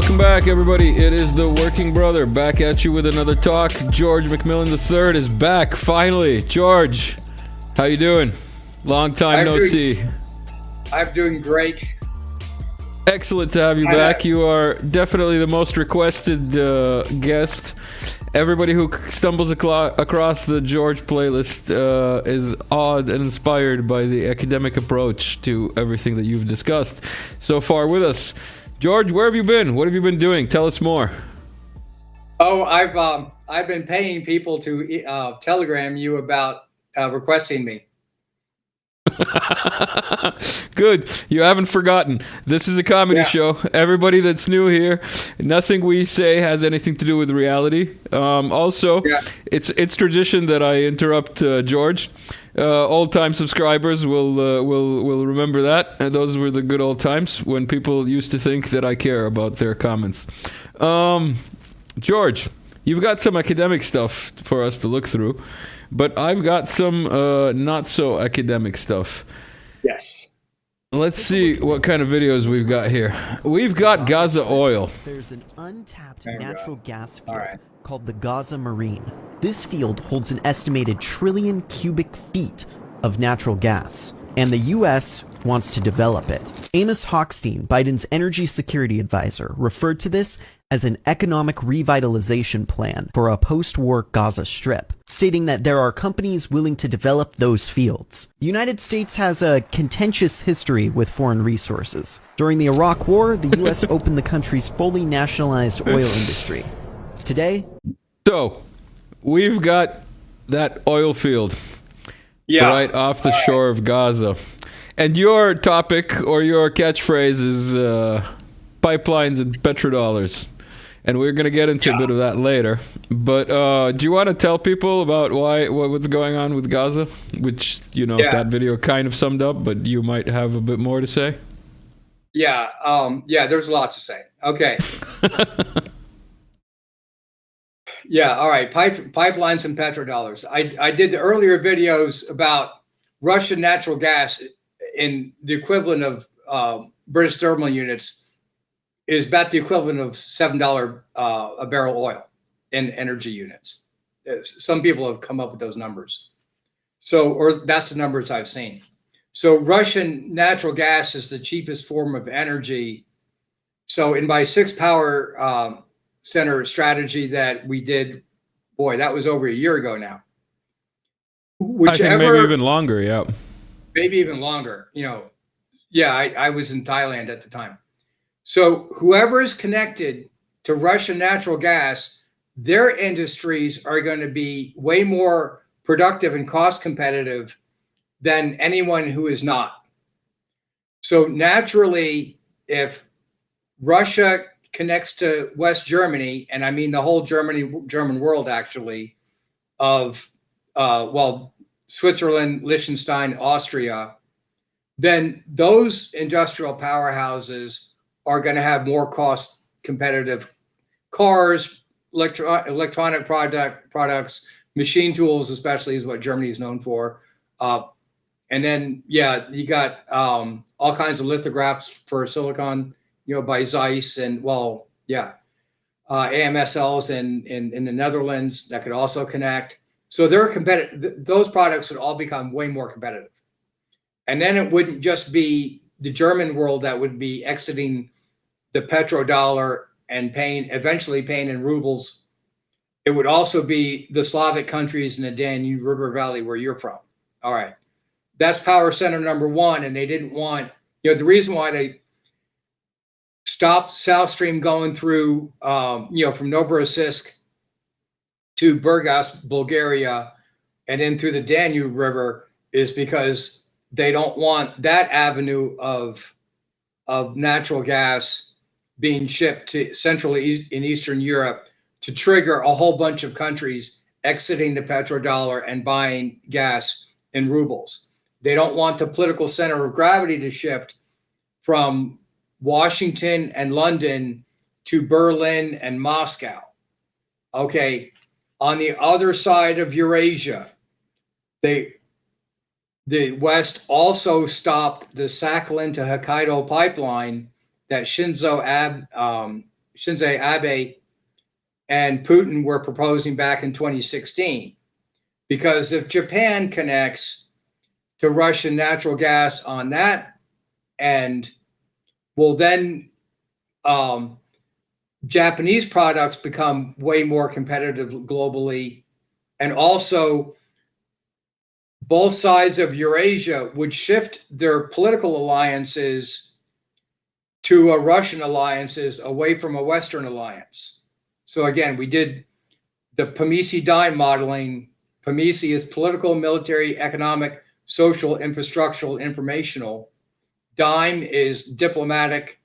Welcome back, everybody. It is the Working Brother back at you with another talk. George McMillan III is back finally. George, how you doing? Long time no see. I'm doing great. Excellent to have you back. You are definitely the most requested guest. Everybody who stumbles across the George playlist is awed and inspired by the academic approach to everything that you've discussed so far with us. George, where have you been? What have you been doing? Tell us more. Oh, I've been paying people to telegram you about requesting me. Good. You haven't forgotten. This is a comedy show. Everybody that's new here, nothing we say has anything to do with reality. Also, it's tradition that I interrupt George. Old-time subscribers will remember that. And those were the good old times when people used to think that I care about their comments. George, you've got some academic stuff for us to look through. But I've got some not so academic stuff. Yes. Let's see what kind of videos we've got here. We've got Gaza oil. There's an untapped natural gas field called the Gaza Marine. This field holds an estimated trillion cubic feet of natural gas, and the U.S. wants to develop it. Amos Hochstein, Biden's energy security advisor, referred to this as an economic revitalization plan for a post-war Gaza Strip, stating that there are companies willing to develop those fields. The United States has a contentious history with foreign resources. During the Iraq War, the U.S. opened the country's fully nationalized oil industry. Today, so we've got that oil field right off the shore of Gaza. And your topic or your catchphrase is pipelines and petrodollars. And we're going to get into a bit of that later. But do you want to tell people about what's going on with Gaza? Which, that video kind of summed up, but you might have a bit more to say. Yeah, there's a lot to say. Okay. All right. Pipelines and petrodollars. I did the earlier videos about Russian natural gas in the equivalent of British thermal units is about the equivalent of $7 a barrel oil in energy units. Some people have come up with those numbers. Or that's the numbers I've seen. So Russian natural gas is the cheapest form of energy. So in my 6 power center strategy that we did, that was over a year ago now. I think maybe even longer, Maybe even longer, I was in Thailand at the time. So whoever is connected to Russian natural gas, their industries are going to be way more productive and cost competitive than anyone who is not. So naturally, if Russia connects to West Germany, and I mean the whole German world actually, of Switzerland, Liechtenstein, Austria, then those industrial powerhouses are going to have more cost competitive cars, electronic products, machine tools, especially is what Germany is known for. And then, you got all kinds of lithographs for silicon, by Zeiss and AMSLs in the Netherlands that could also connect. So they're competitive. Those products would all become way more competitive. And then it wouldn't just be the German world that would be exiting the petrodollar and eventually paying in rubles. It would also be the Slavic countries in the Danube River Valley where you're from. All right. That's power center number one. And they didn't want, the reason why they stopped South Stream going through, from Novorossiysk to Burgas, Bulgaria, and then through the Danube River is because they don't want that avenue of natural gas being shipped to Central and Eastern Europe to trigger a whole bunch of countries exiting the petrodollar and buying gas in rubles. They don't want the political center of gravity to shift from Washington and London to Berlin and Moscow. Okay. On the other side of Eurasia, the West also stopped the Sakhalin to Hokkaido pipeline that Shinzo Shinzo Abe and Putin were proposing back in 2016. Because if Japan connects to Russian natural gas on that end, well, then Japanese products become way more competitive globally. And also, both sides of Eurasia would shift their political alliances to a Russian alliances away from a Western alliance. So again, we did the PMISI-Dime modeling. PMISI is political, military, economic, social, infrastructural, informational. Dime is diplomatic,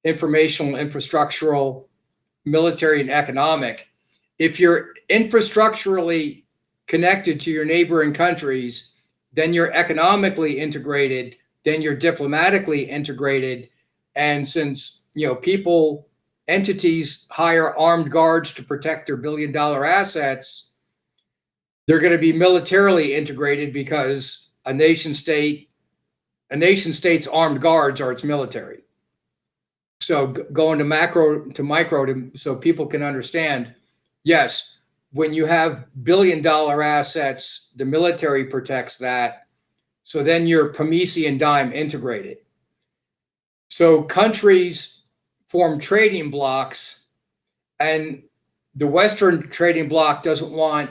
informational, infrastructural, military, and economic. If you're infrastructurally connected to your neighboring countries, then you're economically integrated, then you're diplomatically integrated. And since, entities hire armed guards to protect their billion-dollar assets, they're going to be militarily integrated because a nation state's armed guards are its military. So going to macro to micro so people can understand, yes, when you have billion-dollar assets, the military protects that. So then you're PMISI and Dime integrated. So countries form trading blocks, and the Western trading bloc doesn't want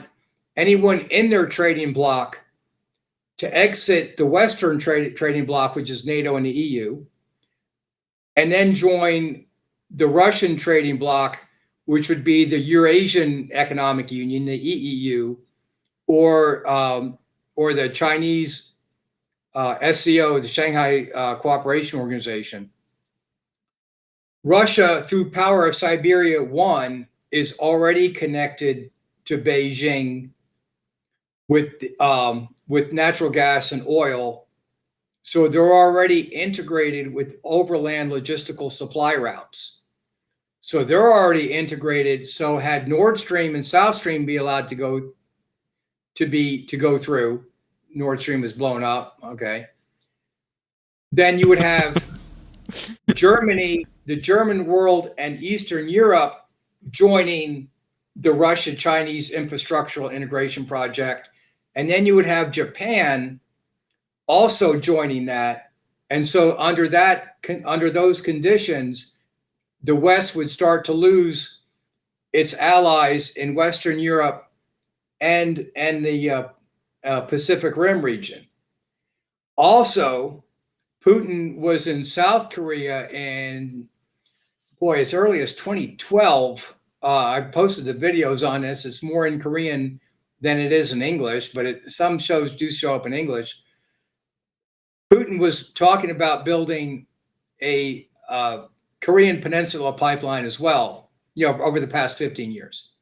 anyone in their trading bloc to exit the Western trading bloc, which is NATO and the EU, and then join the Russian trading bloc, which would be the Eurasian Economic Union, the EEU, or the Chinese SCO, the Shanghai Cooperation Organization. Russia, through Power of Siberia 1, is already connected to Beijing with natural gas and oil. So they're already integrated with overland logistical supply routes. So they're already integrated. So had Nordstream and South Stream be allowed to go through, Nordstream is blown up, okay, then you would have Germany, the German world, and Eastern Europe joining the Russia-Chinese infrastructural integration project. And then you would have Japan also joining that. And so under those conditions, the West would start to lose its allies in Western Europe and the Pacific Rim region. Also, Putin was in South Korea in, as early as 2012. I posted the videos on this. It's more in Korean than it is in English, but some shows do show up in English. Putin was talking about building a Korean Peninsula pipeline as well, over the past 15 years.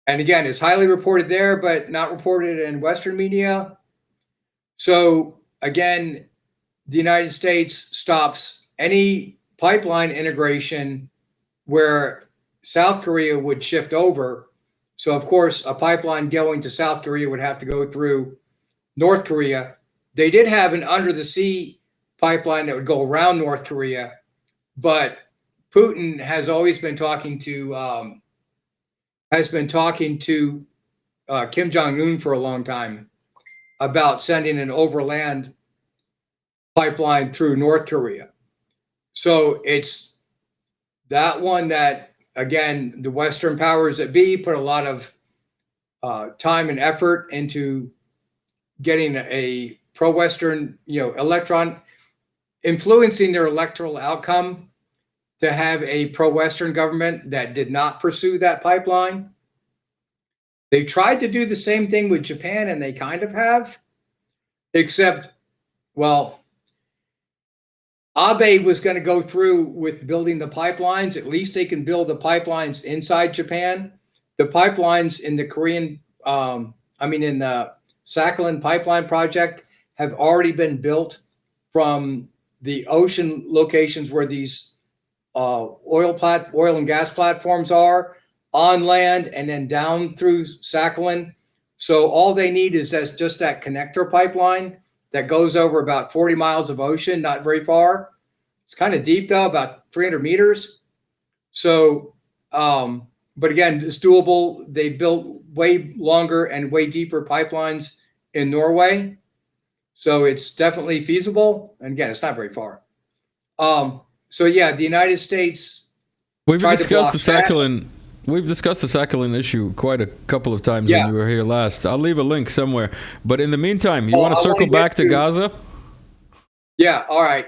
And again, it's highly reported there, but not reported in Western media. So again, the United States stops any pipeline integration where South Korea would shift over. So of course, a pipeline going to South Korea would have to go through North Korea. They did have an under the sea pipeline that would go around North Korea, but Putin has always been talking to Kim Jong-un for a long time about sending an overland pipeline through North Korea. So it's that one that, again, the Western powers that be put a lot of time and effort into getting a pro-Western, influencing their electoral outcome to have a pro-Western government that did not pursue that pipeline. They tried to do the same thing with Japan, and they kind of have, except, Abe was going to go through with building the pipelines. At least they can build the pipelines inside Japan. The pipelines in the in the Sakhalin pipeline project have already been built from the ocean locations where these oil and gas platforms are, on land and then down through Sakhalin. So all they need is just that connector pipeline that goes over about 40 miles of ocean, not very far. It's kind of deep though, about 300 meters. So, but again, it's doable. They built way longer and way deeper pipelines in Norway. So it's definitely feasible. And again, it's not very far. So yeah, the United States tried to block that. We've discussed the Sakhalin issue quite a couple of times when you were here last. I'll leave a link somewhere. But in the meantime, you want to circle back to Gaza? Yeah, all right.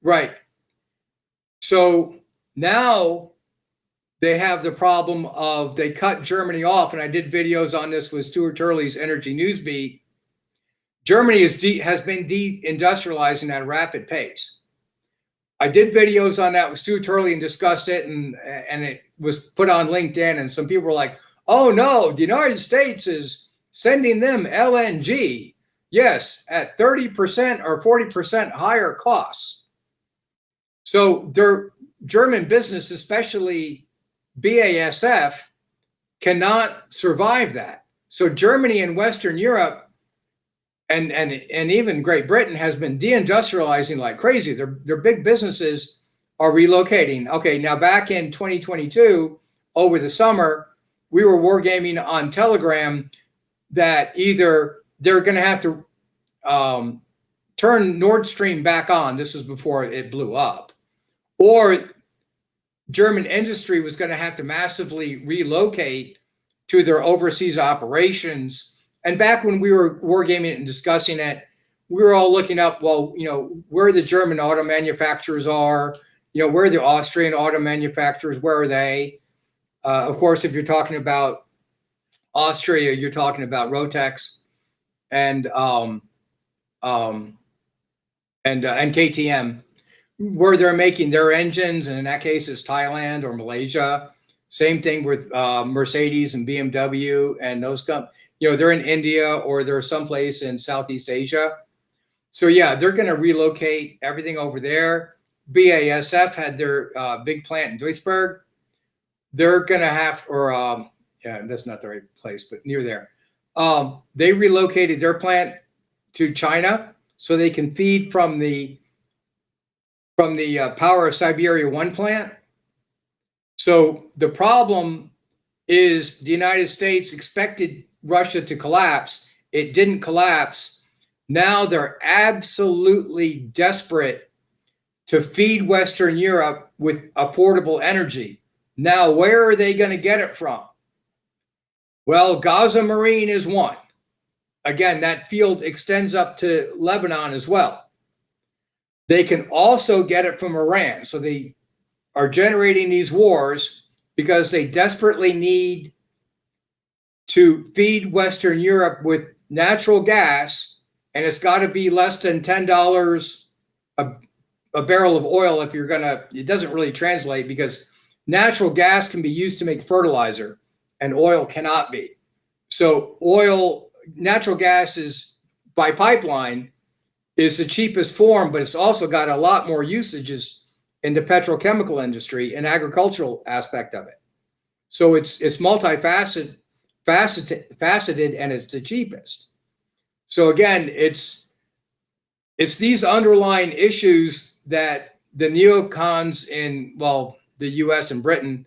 Right. So now they have the problem of they cut Germany off, and I did videos on this with Stuart Turley's Energy Newsbeat. Germany has been deindustrializing at a rapid pace. I did videos on that with Stuart Turley and discussed it, and it was put on LinkedIn, and some people were like, oh no, the United States is sending them LNG. Yes, at 30% or 40% higher costs. So their German business, especially BASF, cannot survive that. So Germany and Western Europe and even Great Britain has been deindustrializing like crazy. Their big businesses are relocating. Okay, now back in 2022, over the summer, we were wargaming on Telegram that either they're going to have to turn Nordstream back on. This was before it blew up. Or German industry was going to have to massively relocate to their overseas operations. And back when we were wargaming and discussing it, we were all looking up, well, where the German auto manufacturers are, where the Austrian auto manufacturers, where are they? Of course, if you're talking about Austria, you're talking about Rotex and KTM, where they're making their engines, and in that case, it's Thailand or Malaysia. Same thing with Mercedes and BMW and those companies. They're in India or they're someplace in Southeast Asia. So yeah, they're going to relocate everything over there. BASF had their big plant in Duisburg. They're going to have, that's not the right place, but near there. They relocated their plant to China so they can feed from the Power of Siberia 1 plant. So the problem is the United States expected Russia to collapse. It didn't collapse. Now they're absolutely desperate to feed Western Europe with affordable energy. Now, where are they going to get it from? Well, Gaza Marine is one. Again, that field extends up to Lebanon as well. They can also get it from Iran. So they are generating these wars because they desperately need to feed Western Europe with natural gas, and it's got to be less than $10 a barrel of oil if you're gonna. It doesn't really translate because natural gas can be used to make fertilizer, and oil cannot be. So natural gas is by pipeline is the cheapest form, but it's also got a lot more usages in the petrochemical industry and agricultural aspect of it. So it's multifaceted, and it's the cheapest. So again, it's these underlying issues that the neocons in, the US and Britain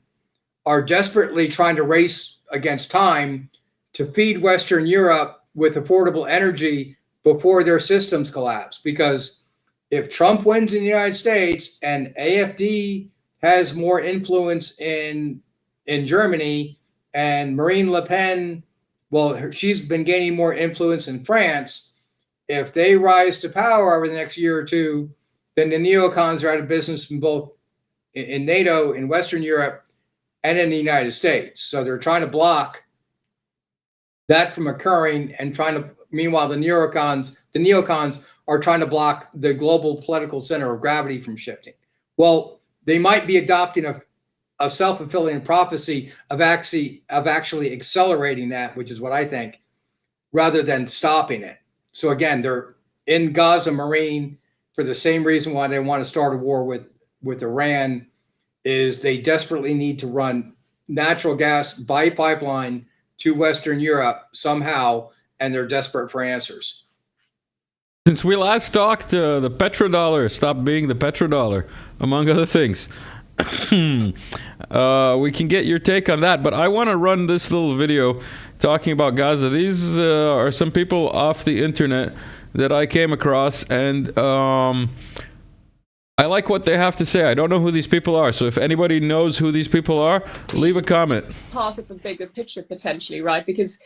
are desperately trying to race against time to feed Western Europe with affordable energy before their systems collapse. Because if Trump wins in the United States and AfD has more influence in Germany, and Marine Le Pen, she's been gaining more influence in France. If they rise to power over the next year or two, then the neocons are out of business in NATO, in Western Europe, and in the United States. So they're trying to block that from occurring, and meanwhile, the neocons are trying to block the global political center of gravity from shifting. Well, they might be adopting a self-fulfilling prophecy of actually accelerating that, which is what I think, rather than stopping it. So again, they're in Gaza Marine for the same reason why they want to start a war with Iran, is they desperately need to run natural gas by pipeline to Western Europe somehow, and they're desperate for answers. Since we last talked, the petrodollar stopped being the petrodollar, among other things. We can get your take on that, but I want to run this little video talking about Gaza. These are some people off the internet that I came across, and I like what they have to say. I don't know who these people are, so if anybody knows who these people are, leave a comment. Part of a bigger picture potentially, right? Because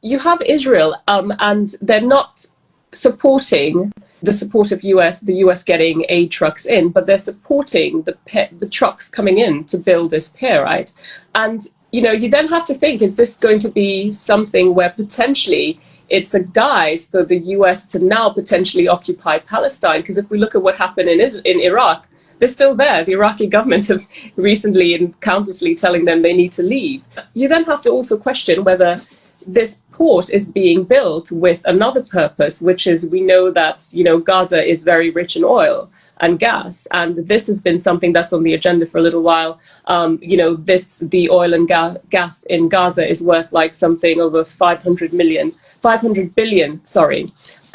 you have Israel, and they're not supporting the support of the US getting aid trucks in, but they're supporting the trucks coming in to build this pier, right? And you then have to think, is this going to be something where potentially it's a guise for the US to now potentially occupy Palestine? Because if we look at what happened in Iraq, they're still there. The Iraqi government have recently and countlessly telling them they need to leave. You then have to also question whether this port is being built with another purpose, which is, we know that Gaza is very rich in oil and gas, and this has been something that's on the agenda for a little while. The oil and gas in Gaza is worth like something over 500 billion,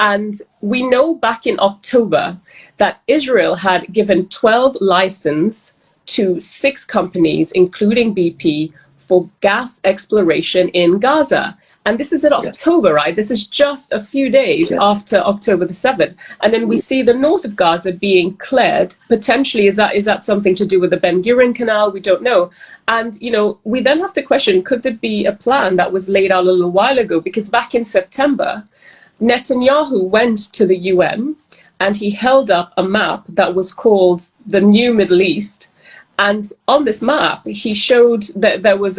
and we know back in October that Israel had given 12 licenses to 6 companies, including BP, for gas exploration in Gaza. And this is in October, right? This is just a few days after October the 7th. And then we see the north of Gaza being cleared. Potentially, is that something to do with the Ben Gurion Canal? We don't know. And, we then have to question, could there be a plan that was laid out a little while ago? Because back in September, Netanyahu went to the UN and he held up a map that was called the New Middle East. And on this map, he showed that there was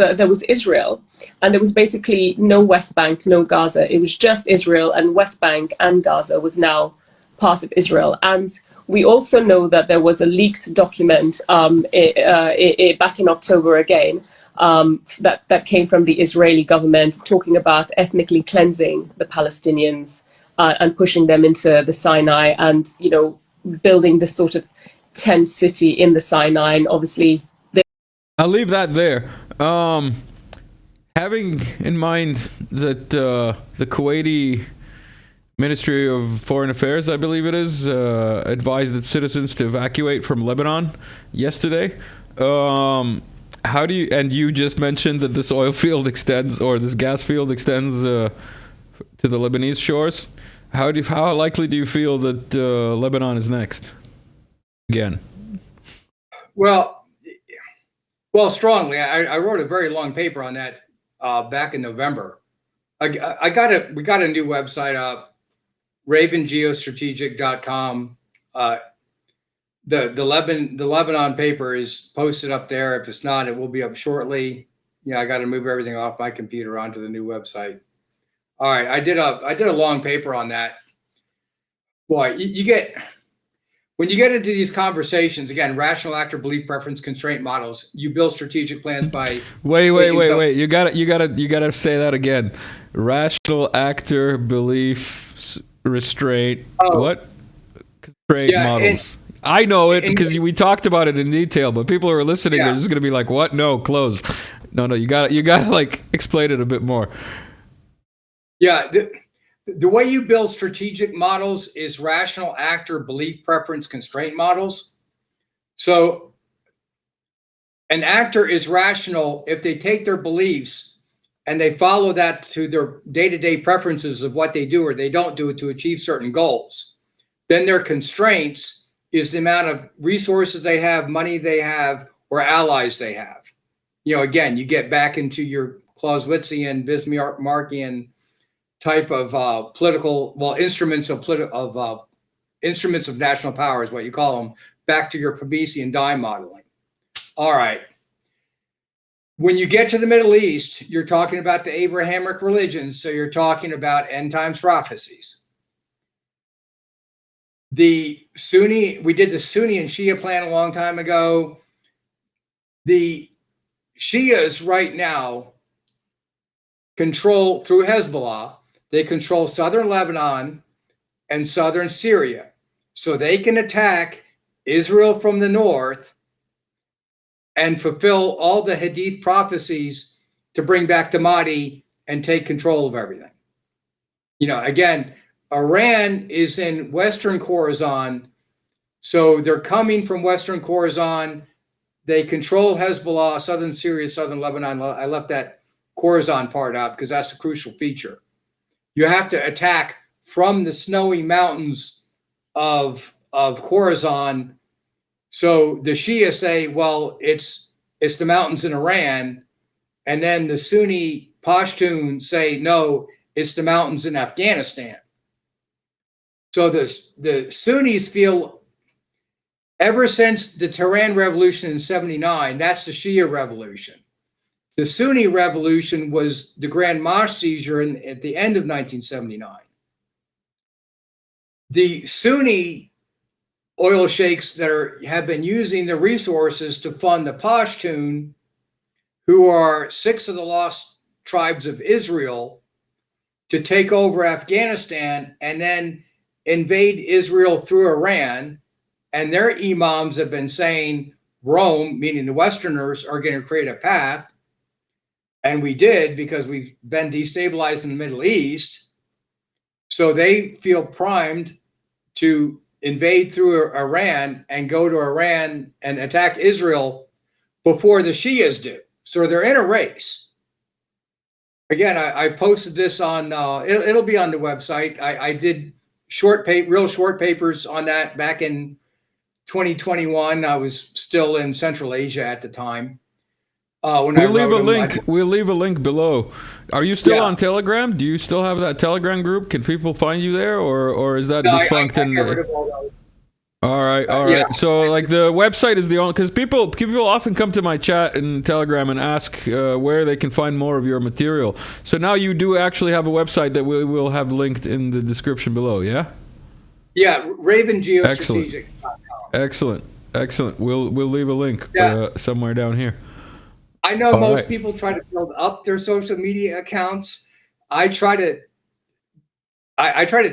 Israel, and there was basically no West Bank, no Gaza. It was just Israel, and West Bank and Gaza was now part of Israel. And we also know that there was a leaked document back in October again that came from the Israeli government, talking about ethnically cleansing the Palestinians and pushing them into the Sinai, and building this sort of tent city in the Sinai. And obviously I'll leave that there. Having in mind that the Kuwaiti Ministry of Foreign Affairs, I believe it is, advised its citizens to evacuate from Lebanon yesterday. How do you, and you just mentioned that this oil field extends, or this gas field extends to the Lebanese shores. How likely do you feel that Lebanon is next? Again. Well, strongly. I wrote a very long paper on that back in November. We got a new website up, ravengeostrategic.com. The Lebanon paper is posted up there. If it's not, it will be up shortly. I got to move everything off my computer onto the new website. All right, I did a long paper on that. Boy, when you get into these conversations, again, rational actor, belief, preference, constraint models, you build strategic plans by wait. You gotta say that again. Rational actor, belief, restraint. What? Constraint models. I know it because we talked about it in detail, but people who are listening are just gonna be like, "What? No, close." No, you gotta like explain it a bit more. Yeah. The way you build strategic models is rational actor, belief, preference, constraint models. So an actor is rational if they take their beliefs and they follow that to their day-to-day preferences of what they do or they don't do to achieve certain goals. Then their constraints is the amount of resources they have, money they have, or allies they have. Again, you get back into your Clausewitzian, Bismarckian type of instruments of national power is what you call them, back to your Pabesian die modeling. All right. When you get to the Middle East, you're talking about the Abrahamic religions, so you're talking about end times prophecies. We did the Sunni and Shia plan a long time ago. The Shias right now control, through Hezbollah, they control southern Lebanon and southern Syria. So they can attack Israel from the north and fulfill all the Hadith prophecies to bring back the Mahdi and take control of everything. Again, Iran is in Western Khorasan. So they're coming from Western Khorasan they control Hezbollah, southern Syria, southern Lebanon. I left that Khorasan part out because that's a crucial feature. You have to attack from the snowy mountains of Khorasan. So the Shia say, well, it's the mountains in Iran, and then the Sunni Pashtun say, no, it's the mountains in Afghanistan. So the Sunnis feel, ever since the Tehran Revolution in '79, that's the Shia revolution. The Sunni revolution was the Grand Mosque seizure at the end of 1979. The Sunni oil sheikhs that have been using the resources to fund the Pashtun, who are 6 of the lost tribes of Israel, to take over Afghanistan and then invade Israel through Iran. And their imams have been saying Rome, meaning the Westerners, are going to create a path. And we did, because we've been destabilized in the Middle East. So they feel primed to invade through Iran and go to Iran and attack Israel before the Shias do. So they're in a race. Again, I posted this on, it'll be on the website. I did real short papers on that back in 2021. I was still in Central Asia at the time. We'll leave a link below. Are you still on Telegram? Do you still have that Telegram group? Can people find you there, or is that defunct? All right. Yeah. So like the website is the only, because people often come to my chat in Telegram and ask where they can find more of your material. So now you do actually have a website that we will have linked in the description below. Yeah. Yeah, ravengeostrategic.com. Excellent. We'll leave a link somewhere down here. I know most people try to build up their social media accounts. I try to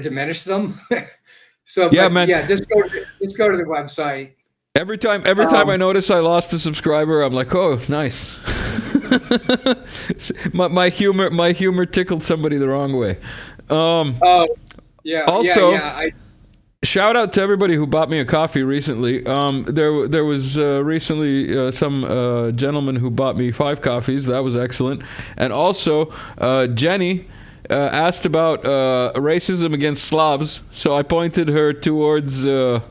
diminish them. So just go to the website. Every time I notice I lost a subscriber, I'm like, oh, nice. my humor tickled somebody the wrong way. Shout out to everybody who bought me a coffee recently. There was recently some gentleman who bought me 5 coffees. That was excellent. And also, Jenny asked about racism against Slavs. So I pointed her towards Heartland,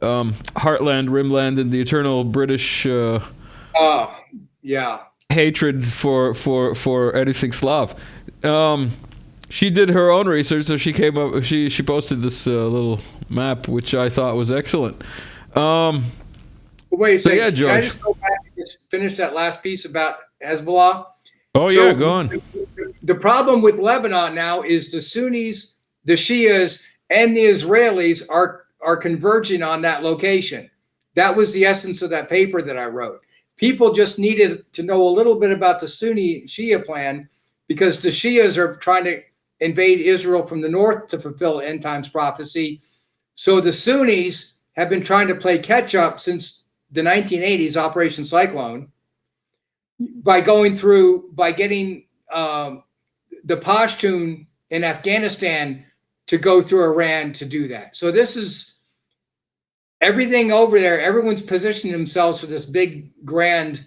Rimland, and the eternal British hatred for anything Slav. She did her own research, so she came up. She posted this little map, which I thought was excellent. Wait a second. Can I just go back and just finish that last piece about Hezbollah? Oh, yeah, go on. The problem with Lebanon now is the Sunnis, the Shias, and the Israelis are converging on that location. That was the essence of that paper that I wrote. People just needed to know a little bit about the Sunni Shia plan, because the Shias are trying to invade Israel from the north to fulfill end times prophecy. So the Sunnis have been trying to play catch up since the 1980s, Operation Cyclone, by getting the Pashtun in Afghanistan to go through Iran to do that. So this is everything over there. Everyone's positioning themselves for this big grand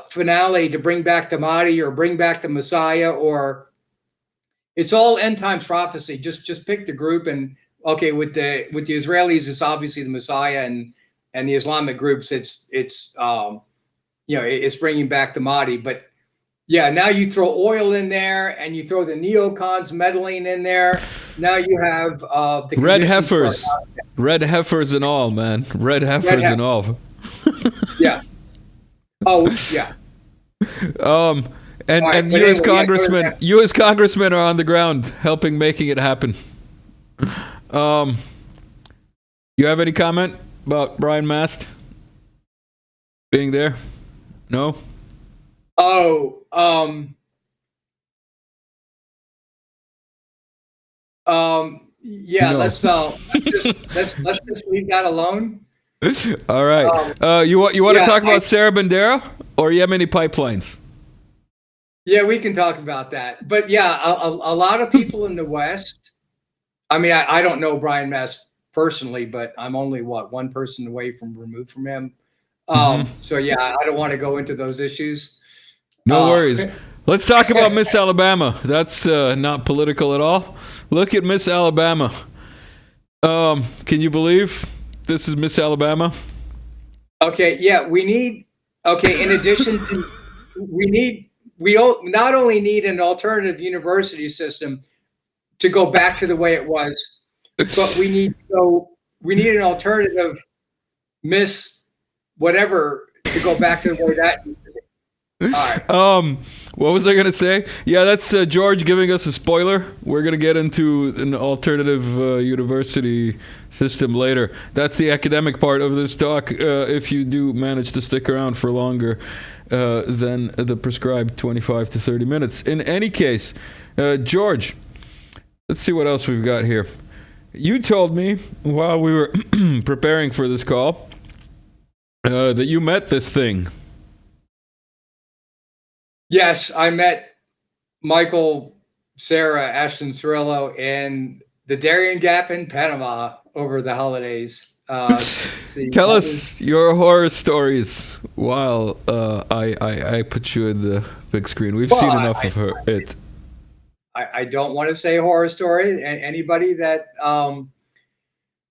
finale to bring back the Mahdi or bring back the Messiah, or it's all end times prophecy. Just pick the group, and okay, with the Israelis, it's obviously the Messiah, and the Islamic groups, it's bringing back the Mahdi. But yeah, now you throw oil in there, and you throw the neocons meddling in there. Now you have the red heifers and all, man. Red heifers and all. Yeah. Oh yeah. And U.S. congressmen are on the ground helping making it happen. You have any comment about Brian Mast being there? No. Yeah. No. Let's just leave that alone. All right. You want to talk about Sarah Bandera or Yemeni pipelines? Yeah, we can talk about that. But yeah, a lot of people in the West, I mean, I don't know Brian Mast personally, but I'm only one person removed from him. So yeah, I don't want to go into those issues. No worries. Let's talk about Miss Alabama. That's not political at all. Look at Miss Alabama. Can you believe this is Miss Alabama? Okay, yeah, in addition to, we not only need an alternative university system to go back to the way it was, but we need an alternative Miss whatever to go back to the way that used to be. All right. What was I gonna say? Yeah, that's George giving us a spoiler. We're gonna get into an alternative university system later. That's the academic part of this talk. If you do manage to stick around for longer than the prescribed 25 to 30 minutes. In any case, George, let's see what else we've got here. You told me while we were preparing for this call that you met this thing. Yes, I met Michael, Sarah, Ashton Cirillo, and the Darien Gap in Panama over the holidays. Tell us your horror stories while I put you in the big screen. We've seen enough of it. I don't want to say horror story. And anybody that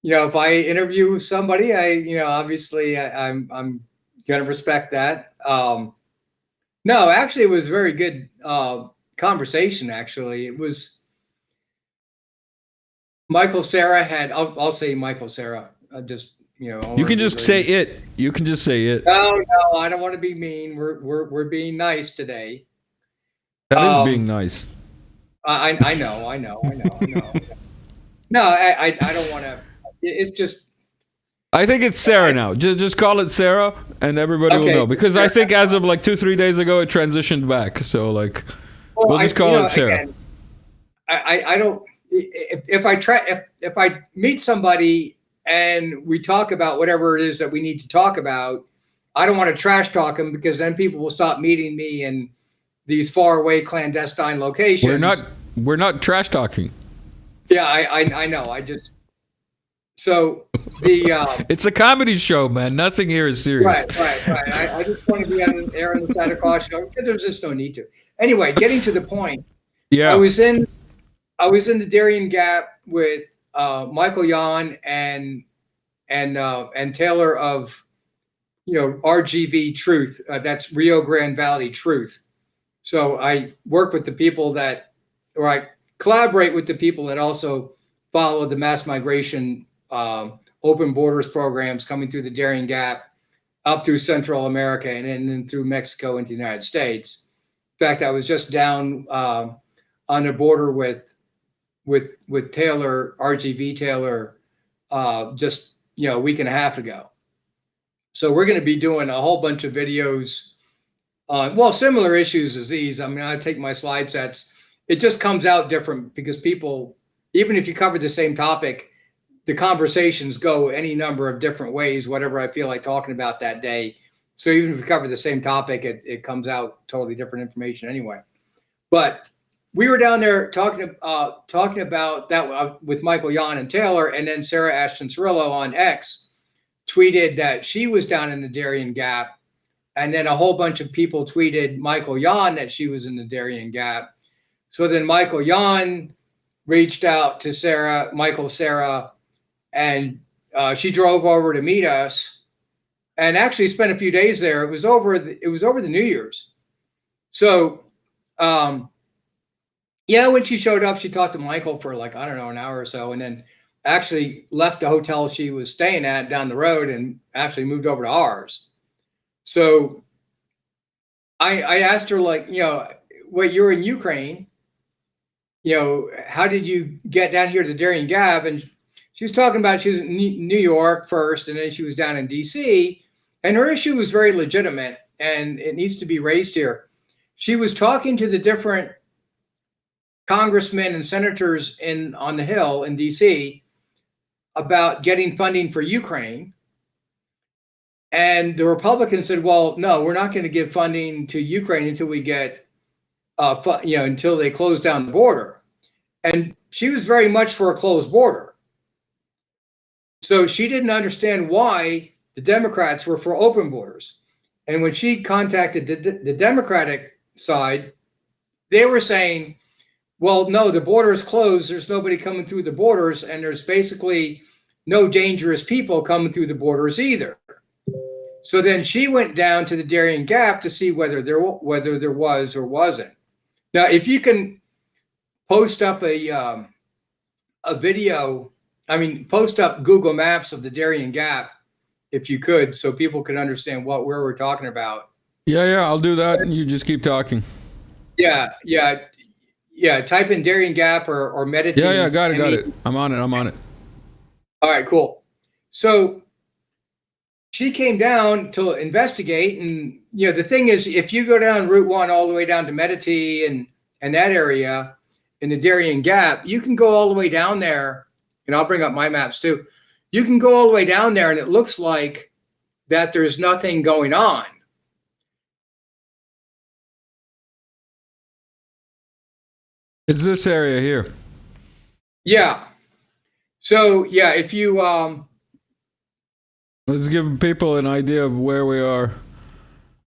if I interview somebody, obviously I'm gonna respect that. No, actually, it was a very good conversation. Actually, it was Michael Sarah had. I'll say Michael Sarah. You can just say it. You can just say it. No, I don't want to be mean. We're being nice today. That is being nice. I know. No, I don't want to. It's just. I think it's Sarah now. Just call it Sarah, and everybody will know. Because I think as of like 2-3 days ago, it transitioned back. So we'll just call it Sarah. Again, I don't. If I meet somebody and we talk about whatever it is that we need to talk about, I don't want to trash talk them, because then people will stop meeting me in these faraway clandestine locations. We're not trash talking. Yeah, I know. So it's a comedy show, man. Nothing here is serious. Right. I just want to be on the air on the Santa Claus show, because there's just no need to. Anyway, getting to the point. Yeah. I was in the Darien Gap with Michael Yan and Taylor of RGV Truth. That's Rio Grande Valley Truth. So I work with the people I collaborate with the people that also follow the mass migration open borders programs coming through the Darien Gap up through Central America and then through Mexico into the United States. In fact, I was just down on the border with Taylor, RGV Taylor, just a week and a half ago. So we're going to be doing a whole bunch of videos on similar issues as these. I mean, I take my slide sets. It just comes out different because people, even if you cover the same topic, the conversations go any number of different ways, whatever I feel like talking about that day. So even if we cover the same topic, it comes out totally different information anyway. But we were down there talking about that with Michael Yan and Taylor, and then Sarah Ashton Cirillo on X tweeted that she was down in the Darien Gap, and then a whole bunch of people tweeted Michael Yan that she was in the Darien Gap. So then Michael Yan reached out to Sarah, and she drove over to meet us, and actually spent a few days there. It was over the New Year's. So, when she showed up, she talked to Michael for an hour or so, and then actually left the hotel she was staying at down the road and actually moved over to ours. So I asked her, wait, you're in Ukraine, how did you get down here to the Darien Gap? And she was talking about she was in New York first, and then she was down in DC, and her issue was very legitimate, and it needs to be raised here. She was talking to the different congressmen and senators on the Hill in DC about getting funding for Ukraine. And the Republicans said, well, no, we're not going to give funding to Ukraine until we get, until they close down the border. And she was very much for a closed border. So she didn't understand why the Democrats were for open borders. And when she contacted the Democratic side, they were saying, well, no, the border is closed. There's nobody coming through the borders, and there's basically no dangerous people coming through the borders either. So then she went down to the Darien Gap to see whether there was or wasn't. Now, if you can post up a video, post up Google Maps of the Darien Gap, if you could, so people can understand where we're talking about. Yeah, I'll do that, and you just keep talking. Yeah. Type in Darien Gap or Medity. Yeah, got it. I'm on it. All right, cool. So she came down to investigate, and the thing is, if you go down Route 1 all the way down to Medity and that area in the Darien Gap, you can go all the way down there, and I'll bring up my maps too. You can go all the way down there, and it looks like that there's nothing going on. It's this area here. Yeah. So if you let's give people an idea of where we are,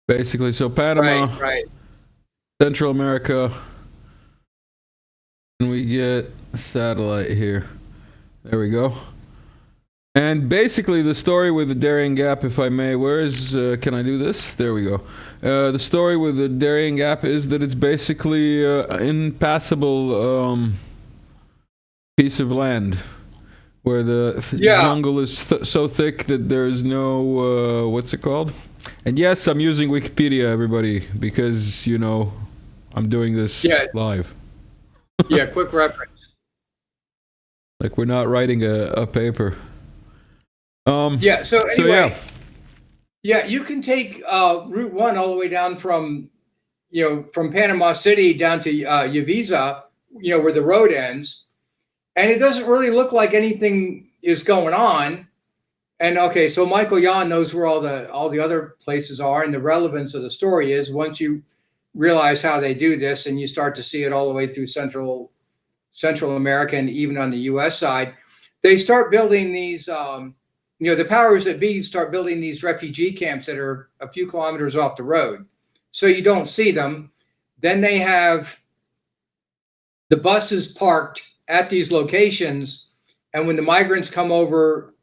basically. So Panama, right. Central America, and we get a satellite here. There we go. And basically the story with the Darien Gap, if I may, can I do this? There we go. The story with the Darien Gap is that it's basically an impassable piece of land where the jungle is so thick that there's no, what's it called? And yes, I'm using Wikipedia, everybody, because, I'm doing this live. Yeah, quick reference. Like we're not writing a paper. So anyway, you can take Route 1 all the way down from Panama City down to Yavisa, where the road ends, and it doesn't really look like anything is going on. And okay, so Michael Yon knows where all the other places are, and the relevance of the story is once you realize how they do this, and you start to see it all the way through Central America and even on the U.S. side, they start building these. The powers that be start building these refugee camps that are a few kilometers off the road, so you don't see them. Then they have the buses parked at these locations, and when the migrants come over,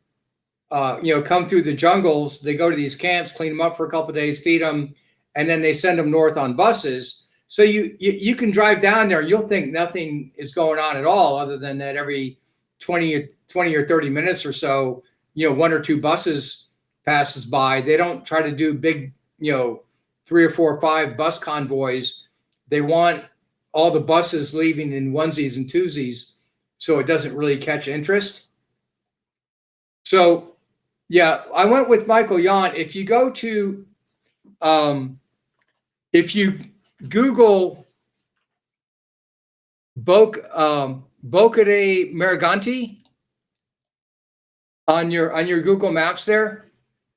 come through the jungles, they go to these camps, clean them up for a couple of days, feed them, and then they send them north on buses. So you can drive down there, and you'll think nothing is going on at all, other than that every 20 or 30 minutes or so, one or two buses passes by. They don't try to do big, 3 or 4 or 5 bus convoys. They want all the buses leaving in onesies and twosies, so it doesn't really catch interest. So, I went with Michael Yon. If you go to, if you Google Boca de Mariganti on your Google Maps there,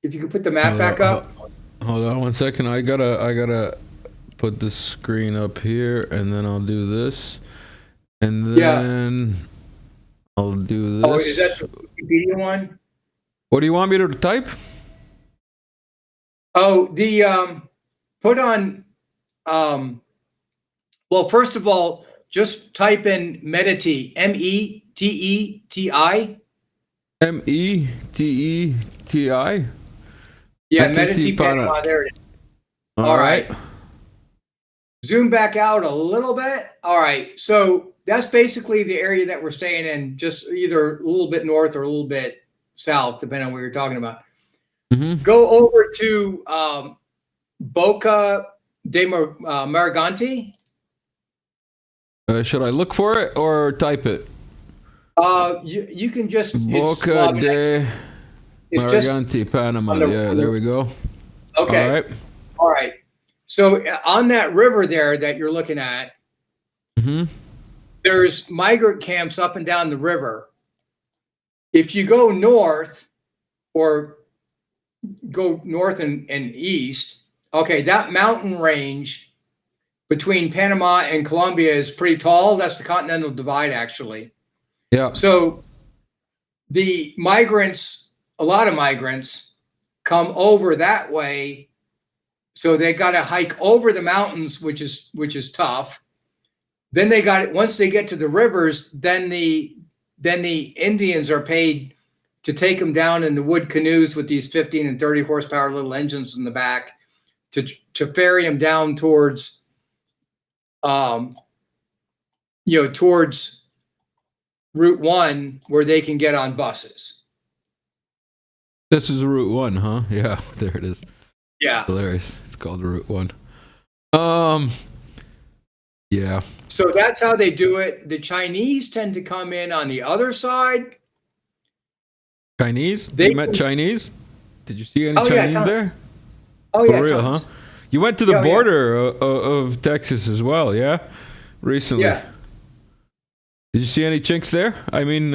if you can put the map back up. Hold on one second. I gotta put the screen up here, and then I'll do this, and then I'll do this. Oh, is that the Wikipedia one? What do you want me to type? Oh, the put on. Well, first of all, just type in Medity, METETI. METETI. Yeah, Medity Panama. There it is. All right. Zoom back out a little bit. All right. So that's basically the area that we're staying in, just either a little bit north or a little bit south, depending on what you're talking about. Mm-hmm. Go over to Boca de Mariganti. Should I look for it or type it? You can just Boca de Mariganti, Panama. Yeah, there we go. Okay. All right. So on that river there that you're looking at, there's migrant camps up and down the river. If you go north or go north and east, okay, that mountain range between Panama and Colombia is pretty tall. That's the Continental Divide, actually. Yeah. So the migrants, a lot of migrants, come over that way. So they got to hike over the mountains, which is tough. Then they got, once they get to the rivers, then the Indians are paid to take them down in the wood canoes with these 15 and 30 horsepower little engines in the back to ferry them down towards, towards Route 1 where they can get on buses. This is Route 1, huh? Yeah, there it is. Yeah. Hilarious. It's called Route 1. Yeah. So that's how they do it. The Chinese tend to come in on the other side. Chinese? You met Chinese? Did you see any Chinese there? Oh, For yeah. real, huh? You went to the border of Texas as well, yeah? Recently. Yeah. Did you see any chinks there? I mean,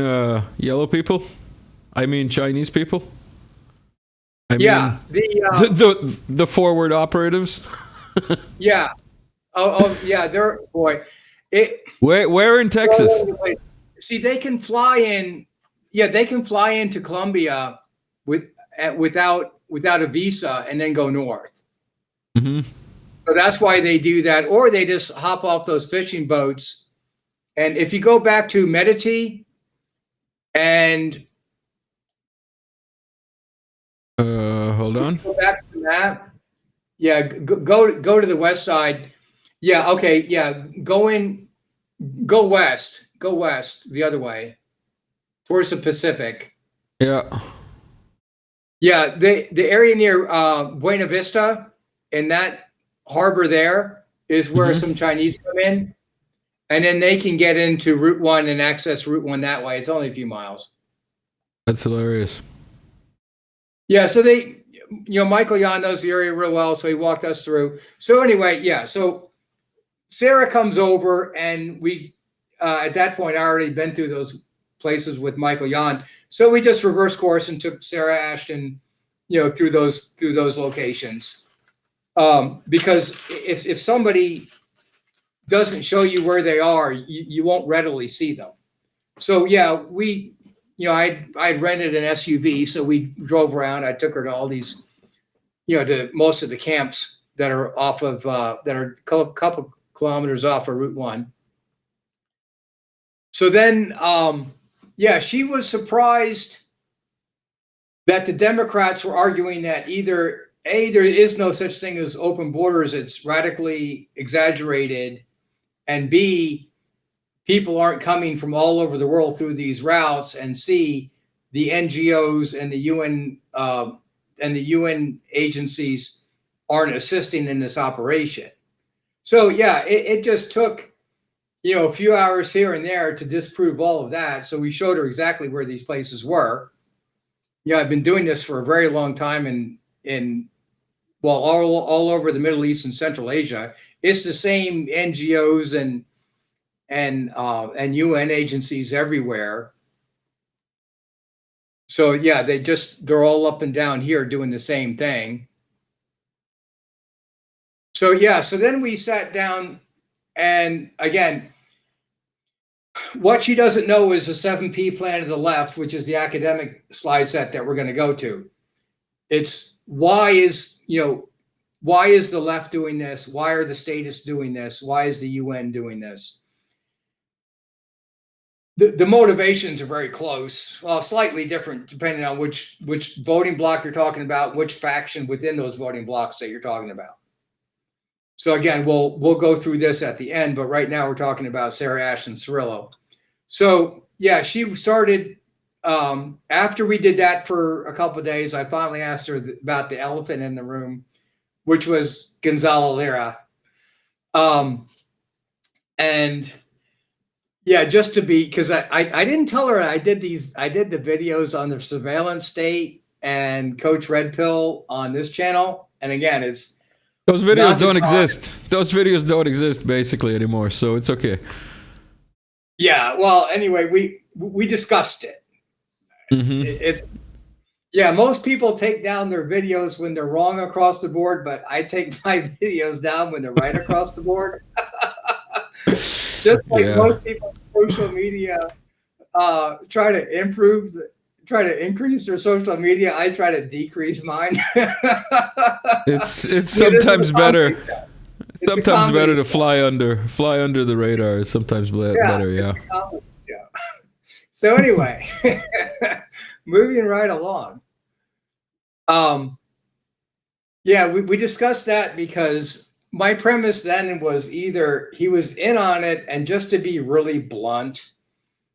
yellow people? I mean, Chinese people? I mean, the forward operatives? Yeah. Oh, yeah. They're, boy. Where in Texas? See, they can fly in. Yeah, they can fly into Colombia without a visa and then go north. Mm-hmm. So that's why they do that, or they just hop off those fishing boats. And if you go back to Mediti and hold on. Go back to the map. Yeah, go to the west side. Yeah, okay, yeah. Go west the other way towards the Pacific. Yeah. Yeah, the area near Buena Vista and that harbor there is where some Chinese come in, and then they can get into Route 1 and access Route 1 that way. It's only a few miles. That's hilarious. Yeah, so Michael Yan knows the area real well, so he walked us through. So anyway, yeah, so Sarah comes over, and we at that point I already been through those places with Michael Yan, so we just reversed course and took Sarah Ashton, through those locations, because if somebody doesn't show you where they are, you won't readily see them. So yeah, I'd rented an SUV, so we drove around. I took her to all these, to most of the camps that are off of that are a couple kilometers off of Route 1. So then, she was surprised that the Democrats were arguing that either A, there is no such thing as open borders, it's radically exaggerated, and B, people aren't coming from all over the world through these routes, and C, the NGOs and the UN agencies aren't assisting in this operation. So yeah, it just took a few hours here and there to disprove all of that. So we showed her exactly where these places were. I've been doing this for a very long time all over the Middle East and Central Asia. It's the same NGOs and UN agencies everywhere. So yeah, they're all up and down here doing the same thing. So yeah, so then we sat down, and again, what she doesn't know is the 7P plan to the left, which is the academic slide set that we're going to go to. It's why is the left doing this? Why are the statists doing this? Why is the UN doing this? The motivations are very close, slightly different depending on which voting block you're talking about, which faction within those voting blocks that you're talking about. So again, we'll go through this at the end, but right now we're talking about Sarah Ashton Cirillo. So yeah, she started after we did that for a couple of days. I finally asked her about the elephant in the room, which was Gonzalo Lira, and yeah, just to be, because I didn't tell her I did the videos on the surveillance state and Coach Red Pill on this channel, and again, it's. Those videos don't exist. Those videos don't exist basically anymore, so it's okay. Yeah, well, anyway, we discussed it. Mm-hmm. Most people take down their videos when they're wrong across the board, but I take my videos down when they're right across the board. Just like most people on social media try to improve increase their social media, I try to decrease mine. It's sometimes better. Sometimes better to fly under the radar. Sometimes better, yeah. So anyway, moving right along. Yeah, we discussed that because my premise then was either he was in on it, and just to be really blunt,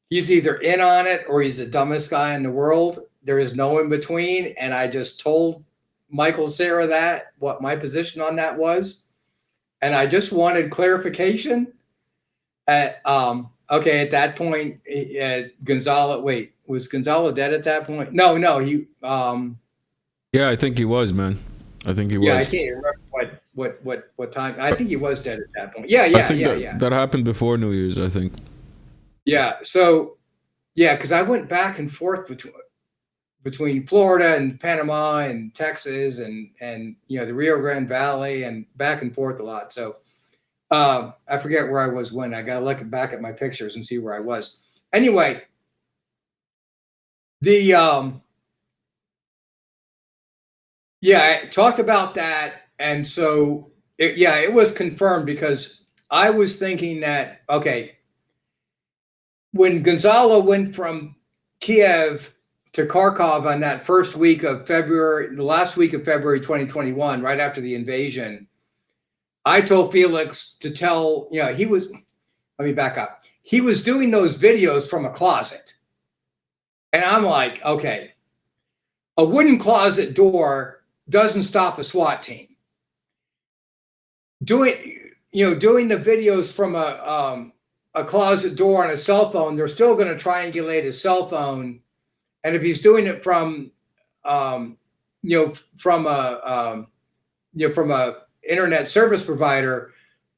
he's either in on it or he's the dumbest guy in the world. There is no in between. And I just told Michael Cera what my position on that was. And I just wanted clarification. At that point, Gonzalo, was Gonzalo dead at that point? No, he yeah, I think he was, man. I think he was. Yeah, I can't remember what time. I think he was dead at that point. Yeah. That happened before New Year's, I think. Yeah. So, yeah, because I went back and forth between Florida and Panama and Texas and the Rio Grande Valley and back and forth a lot. So I forget where I was when. I got to look back at my pictures and see where I was. Anyway, I talked about that. And so, it was confirmed because I was thinking that, okay, when Gonzalo went from Kiev to Kharkov on that first week of February, the last week of February 2021, right after the invasion, I told Felix to tell, let me back up. He was doing those videos from a closet. And I'm like, okay, a wooden closet door doesn't stop a SWAT team. Doing the videos from a closet door on a cell phone, they're still going to triangulate his cell phone. And if he's doing it from a internet service provider,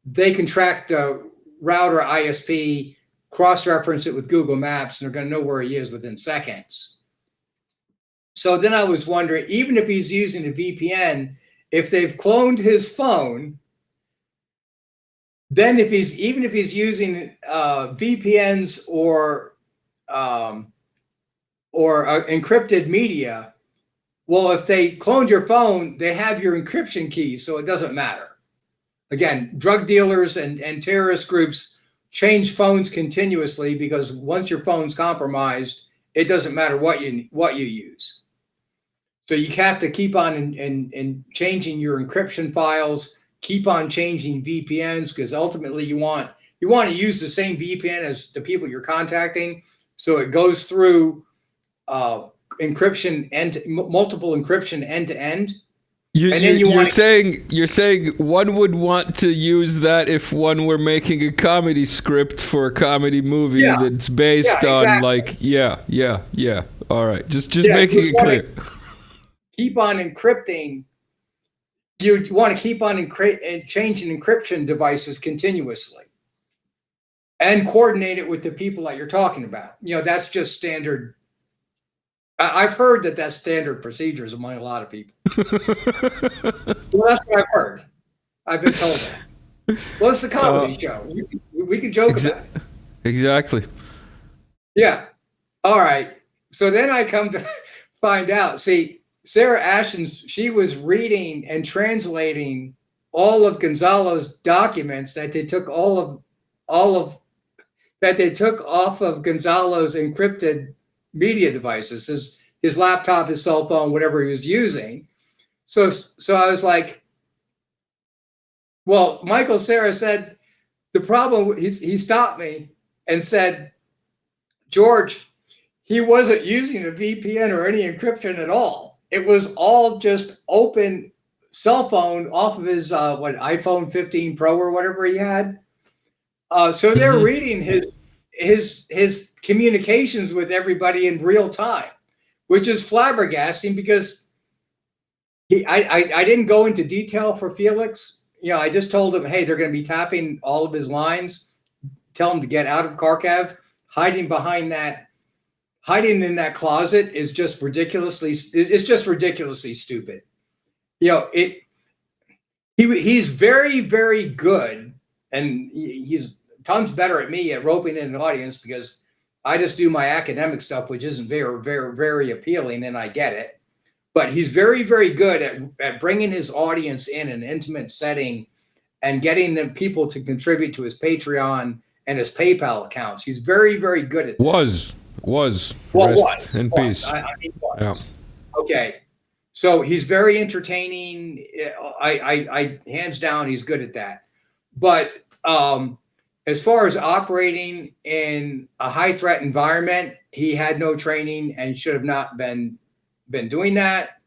they can track the router ISP, cross-reference it with Google Maps, and they're going to know where he is within seconds. So then I was wondering, even if he's using a VPN, if they've cloned his phone, then if he's using VPNs or encrypted media, well, if they cloned your phone, they have your encryption key, so it doesn't matter. Again, drug dealers and terrorist groups change phones continuously because once your phone's compromised, it doesn't matter what you use. So you have to keep on and changing your encryption files, keep on changing VPNs, because ultimately you want to use the same VPN as the people you're contacting, so it goes through encryption and multiple encryption end to end. You're saying one would want to use that if one were making a comedy script for a comedy movie that's based on all right, just making it clear. Keep on encrypting. You want to keep on changing encryption devices continuously and coordinate it with the people that you're talking about. That's just standard. I've heard that's standard procedures among a lot of people. Well, that's what I've heard. I've been told that. Well, it's the comedy show. We can joke about it. Exactly. Yeah. All right. So then I come to find out. See, Sarah Ashens, she was reading and translating all of Gonzalo's documents that they took off of Gonzalo's encrypted media devices, his laptop, his cell phone, whatever he was using. So I was like, well, Michael Cera said the problem, he stopped me and said, George, he wasn't using a VPN or any encryption at all. It was all just open cell phone off of his iPhone 15 Pro or whatever he had. So they're reading his communications with everybody in real time, which is flabbergasting because I didn't go into detail for Felix. I just told him, hey, they're going to be tapping all of his lines. Tell him to get out of Kharkiv. Hiding in that closet is just ridiculously stupid. He's very, very good, and he's tons better at me at roping in an audience because I just do my academic stuff, which isn't very, very, very appealing, and I get it. But he's very, very good at bringing his audience in an intimate setting and getting the people to contribute to his Patreon and his PayPal accounts. He's very, very good at that. Was. Was. In peace. I mean, was. Yeah. Okay. So he's very entertaining. I hands down, he's good at that. But as far as operating in a high threat environment, he had no training and should have not been doing that.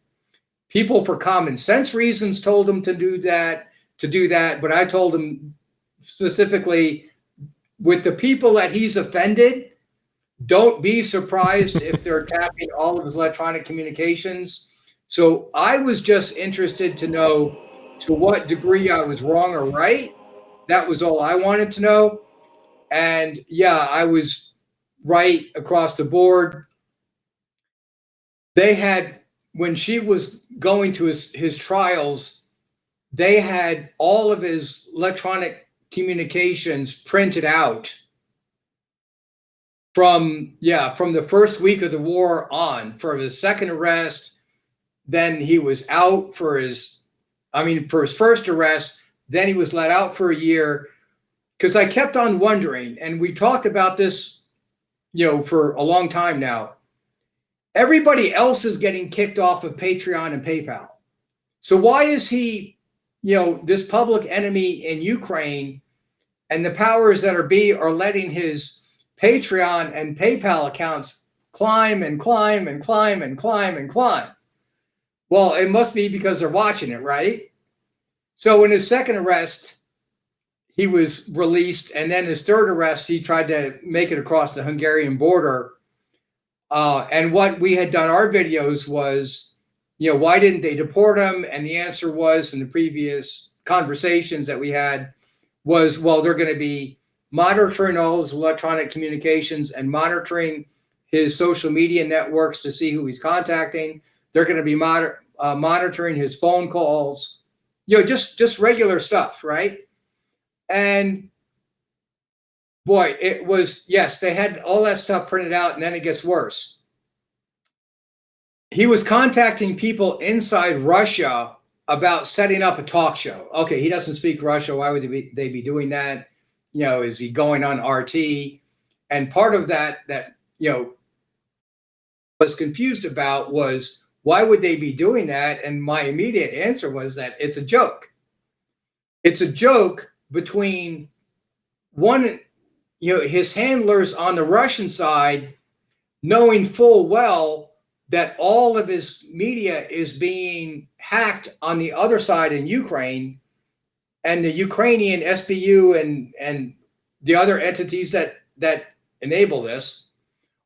People for common sense reasons told him to do that, but I told him specifically, with the people that he's offended, don't be surprised if they're tapping all of his electronic communications. So I was just interested to know to what degree I was wrong or right. That was all I wanted to know. And yeah, I was right across the board. They had, when she was going to his trials, they had all of his electronic communications printed out from the first week of the war on, for his second arrest. Then he was out for his first arrest. Then he was let out for a year. Because I kept on wondering, and we talked about this, for a long time now. Everybody else is getting kicked off of Patreon and PayPal. So why is he, this public enemy in Ukraine, and the powers that are letting his Patreon and PayPal accounts climb and climb and climb and climb and climb? Well, it must be because they're watching it, right? So in his second arrest, he was released, and then his third arrest, he tried to make it across the Hungarian border. And what we had done our videos was, why didn't they deport him? And the answer was, in the previous conversations that we had, was, well, they're going to be monitoring all his electronic communications and monitoring his social media networks to see who he's contacting. They're going to be monitoring his phone calls, just regular stuff, right? And boy, it was, yes, they had all that stuff printed out, and then it gets worse. He was contacting people inside Russia about setting up a talk show. Okay, he doesn't speak Russian. Why would they be doing that? Is he going on RT? And part of that was confused about was, why would they be doing that? And my immediate answer was that it's a joke. It's a joke between his handlers on the Russian side, knowing full well that all of his media is being hacked on the other side in Ukraine, and the Ukrainian SBU and the other entities that enable this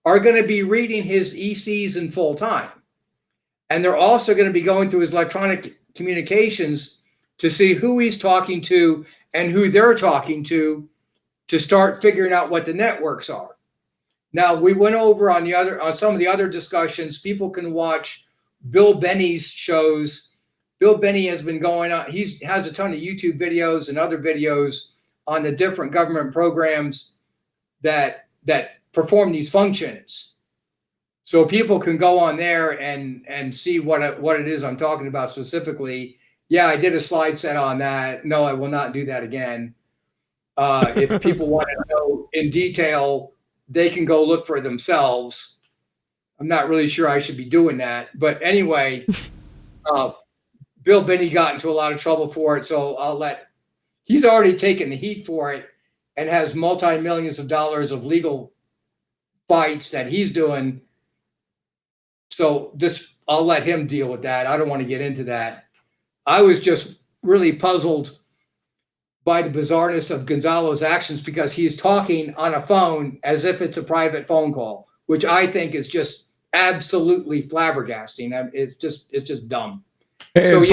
are going to be reading his ECs in full time. And they're also going to be going through his electronic communications to see who he's talking to and who they're talking to start figuring out what the networks are. Now, we went over on some of the other discussions. People can watch Bill Benny's shows. Bill Benny has been going on. He has a ton of YouTube videos and other videos on the different government programs that perform these functions. So people can go on there and see what it is I'm talking about specifically. Yeah, I did a slide set on that. No, I will not do that again. If people want to know in detail, they can go look for themselves. I'm not really sure I should be doing that. But anyway, Bill Benny got into a lot of trouble for it. So he's already taken the heat for it and has multi-millions of dollars of legal fights that he's doing. So I'll let him deal with that. I don't want to get into that. I was just really puzzled by the bizarreness of Gonzalo's actions, because he's talking on a phone as if it's a private phone call, which I think is just absolutely flabbergasting. It's just dumb. Hey, so, as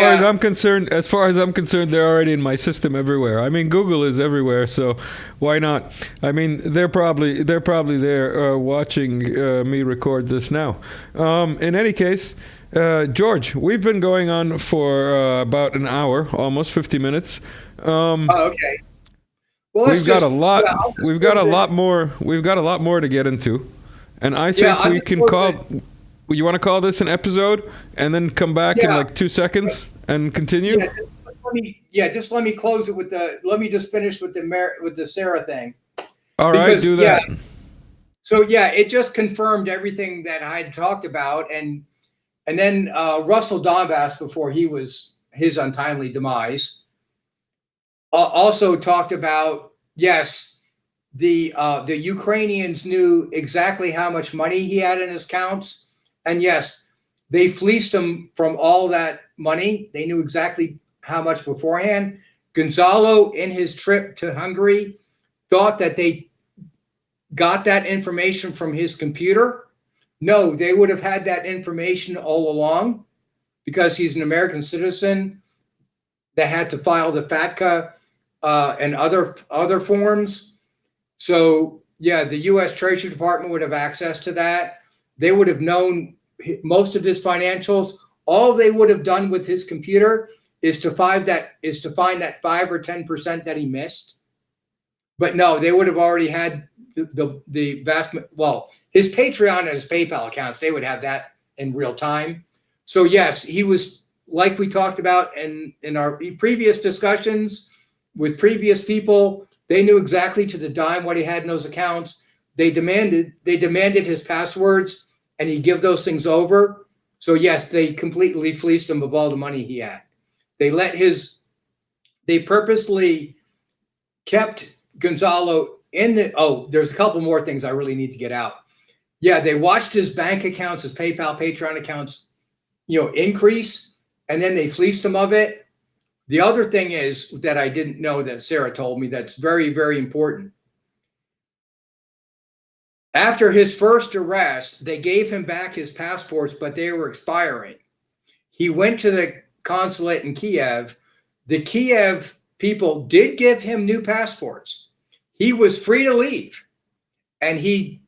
far as I'm concerned, they're already in my system everywhere. I mean, Google is everywhere, so why not? I mean, they're probably there watching me record this now. In any case, George, we've been going on for about an hour, almost 50 minutes. Okay. Well, we've got a lot. We've got a lot more. We've got a lot more to get into, and I think we can call. You want to call this an episode, and then come back in like 2 seconds and continue? Just let me close it with the. Let me just finish with the Sarah thing. All right, do that. So it just confirmed everything that I had talked about, and then Russell Donbass, before his untimely demise, also talked about, yes, the Ukrainians knew exactly how much money he had in his accounts, and yes, they fleeced him from all that money. They knew exactly how much beforehand. Gonzalo, in his trip to Hungary, thought that they got that information from his computer. No, they would have had that information all along, because he's an American citizen that had to file the FATCA and other forms. So the U.S. Treasury Department would have access to that. They would have known most of his financials. All they would have done with his computer is to find that 5 or 10% that he missed. But no, they would have already had the vast, his Patreon and his PayPal accounts, they would have that in real time. So yes, he was, like we talked about in our previous discussions with previous people, they knew exactly to the dime what he had in those accounts. They demanded his passwords, and he'd give those things over. So yes, they completely fleeced him of all the money he had. They purposely kept Gonzalo in the, there's a couple more things I really need to get out. They watched his bank accounts, his PayPal, Patreon accounts, increase, and then they fleeced him of it. The other thing is that I didn't know, that Sarah told me, that's very, very important. After his first arrest, they gave him back his passports, but they were expiring. He went to the consulate in Kiev. The Kiev people did give him new passports. He was free to leave, and he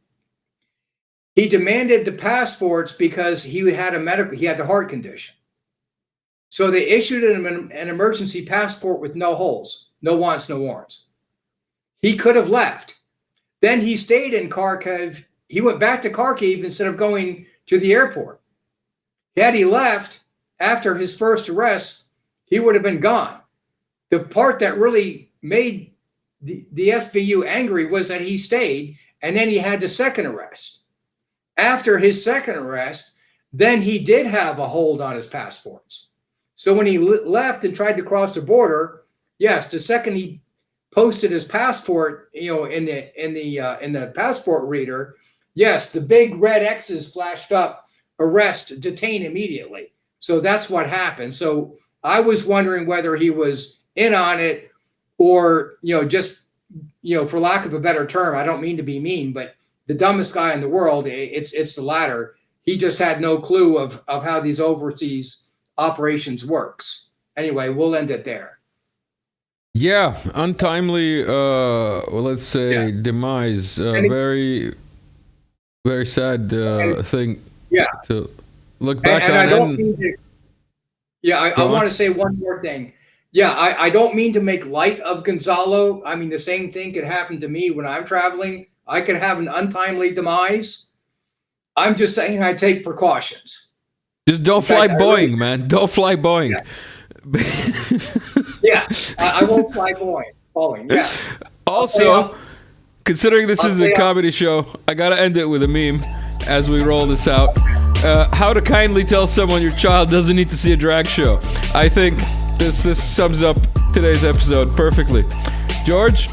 demanded the passports because he had the heart condition. So they issued him an emergency passport with no holes, no wants, no warrants. He could have left. Then he stayed in Kharkiv. He went back to Kharkiv instead of going to the airport. Had he left after his first arrest, he would have been gone. The part that really made the SBU angry was that he stayed, and then he had the second arrest. After his second arrest, then he did have a hold on his passports. So when he left and tried to cross the border, yes, the second he posted his passport, in the passport reader, yes, the big red X's flashed up: arrest, detain immediately. So that's what happened. So I was wondering whether he was in on it, or just for lack of a better term, I don't mean to be mean, but the dumbest guy in the world. It's the latter. He just had no clue of how these overseas operations works. Anyway, we'll end it there. Yeah, untimely, let's say, demise. Very, very sad thing. Yeah. To look back on. I don't mean to. Yeah, I want to say one more thing. Yeah, I don't mean to make light of Gonzalo. I mean, the same thing could happen to me when I'm traveling. I could have an untimely demise. I'm just saying I take precautions. Just don't fly Boeing, man. Don't fly Boeing. Yeah, I won't fly Boeing. Yeah. Also, considering this is a comedy show, I gotta end it with a meme as we roll this out. How to kindly tell someone your child doesn't need to see a drag show. I think this sums up today's episode perfectly. George,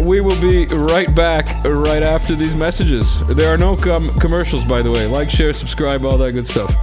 we will be right back right after these messages. There are no commercials, by the way. Like, share, subscribe, all that good stuff.